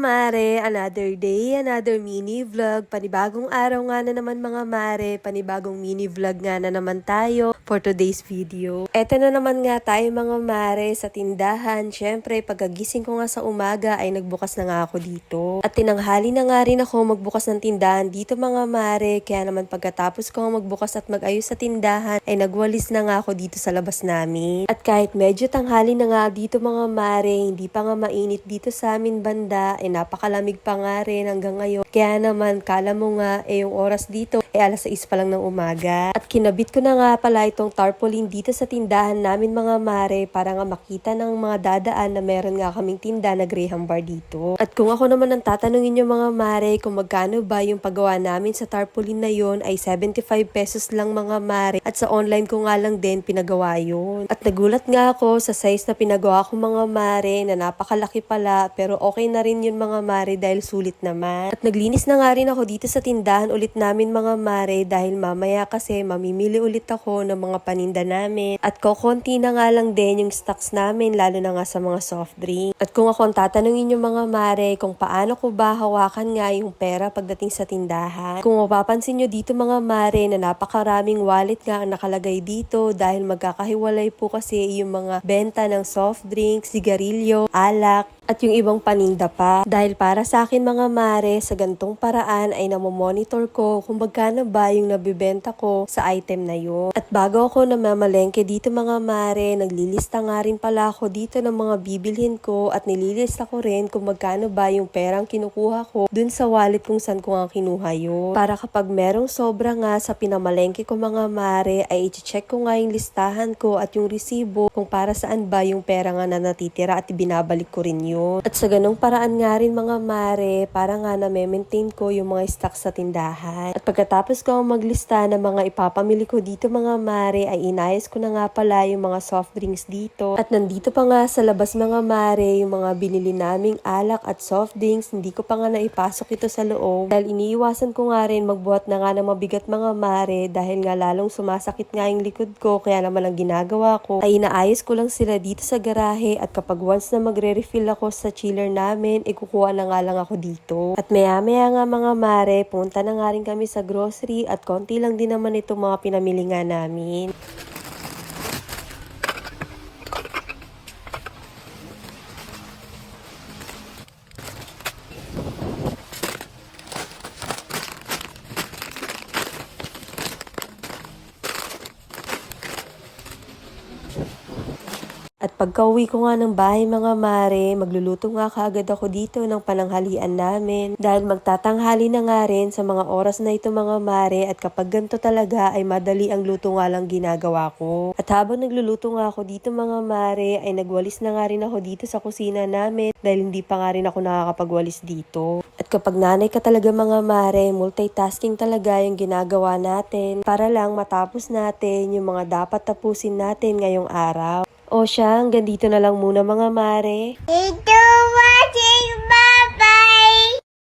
mare, another day, another mini vlog. Panibagong araw nga na naman mga mare, panibagong mini vlog nga na naman tayo for today's video. Eto na naman nga tayo mga mare sa tindahan. Syempre, pagkagising ko nga sa umaga ay nagbukas na nga ako dito. At tinanghali na nga rin ako magbukas ng tindahan dito mga mare. Kaya naman pagkatapos ko nga magbukas at mag-ayos sa tindahan ay nagwalis na nga ako dito sa labas namin. At kahit medyo tanghali na nga dito mga mare, hindi pa nga mainit dito sa amin banda, napakalamig pa nga rin hanggang ngayon. Kaya naman, kala mo nga, yung oras dito, alas 6 pa lang ng umaga. At kinabit ko na nga pala itong tarpaulin dito sa tindahan namin mga mare, para nga makita ng mga dadaan na meron nga kaming tinda na Graham bar dito. At kung ako naman ang tatanungin nyo mga mare, kung magkano ba yung paggawa namin sa tarpaulin na yon, ay 75 pesos lang mga mare. At sa online ko nga lang din pinagawa yun. At nagulat nga ako sa size na pinagawa ko mga mare, na napakalaki pala, pero okay na rin yun mga mare dahil sulit naman. At naglinis na nga rin ako dito sa tindahan ulit namin mga mare, dahil mamaya kasi mamimili ulit ako ng mga paninda namin. At kokonti na nga lang din yung stocks namin, lalo na nga sa mga soft drink. At kung ako ang tatanungin yung mga mare, kung paano ko ba hawakan nga yung pera pagdating sa tindahan. Kung mapapansin nyo dito mga mare, na napakaraming wallet nga ang nakalagay dito, dahil magkakahiwalay po kasi yung mga benta ng soft drinks, sigarilyo, alak, at yung ibang paninda pa. Dahil para sa akin mga mare, sa gantong paraan ay namomonitor ko kung magkano ba yung nabibenta ko sa item na yun. At bago ako namamalengke dito mga mare, naglilista nga rin pala ako dito ng mga bibilhin ko, at nililista ko rin kung magkano ba yung perang kinukuha ko dun sa wallet kung saan ko nga kinuha yun. Para kapag merong sobra nga sa pinamalengke ko mga mare, ay i-check ko nga yung listahan ko at yung resibo kung para saan ba yung pera nga na natitira, at ibinabalik ko rin yun. At sa ganong paraan nga rin mga mare, para nga na-maintain ko yung mga stock sa tindahan. At pagkatapos ko maglista ng mga ipapamili ko dito mga mare, ay inayos ko na nga pala yung mga soft drinks dito. At nandito pa nga sa labas mga mare, yung mga binili naming alak at soft drinks, hindi ko pa nga naipasok ito sa loob. Dahil iniiwasan ko nga rin magbuhat na nga ng mabigat mga mare, dahil nga lalong sumasakit nga yung likod ko. Kaya naman ang ginagawa ko ay inaayos ko lang sila dito sa garahe, at kapag once na magre-refill ako sa chiller namin, ikukuha na nga lang ako dito. At maya-maya nga mga mare, punta na nga rin kami sa grocery, at konti lang din naman itong mga pinamili nga namin. At pagka-uwi ko nga ng bahay mga mare, magluluto nga kaagad ako dito ng pananghalian namin. Dahil magtatanghali na nga rin sa mga oras na ito mga mare, at kapag ganito talaga ay madali ang luto nga lang ginagawa ko. At habang nagluluto nga ako dito mga mare, ay nagwalis na nga rin ako dito sa kusina namin, dahil hindi pa nga rin ako nakakapagwalis dito. At kapag nanay ka talaga mga mare, multitasking talaga yung ginagawa natin, para lang matapos natin yung mga dapat tapusin natin ngayong araw. O siya, hanggang dito na lang muna mga mare. Ito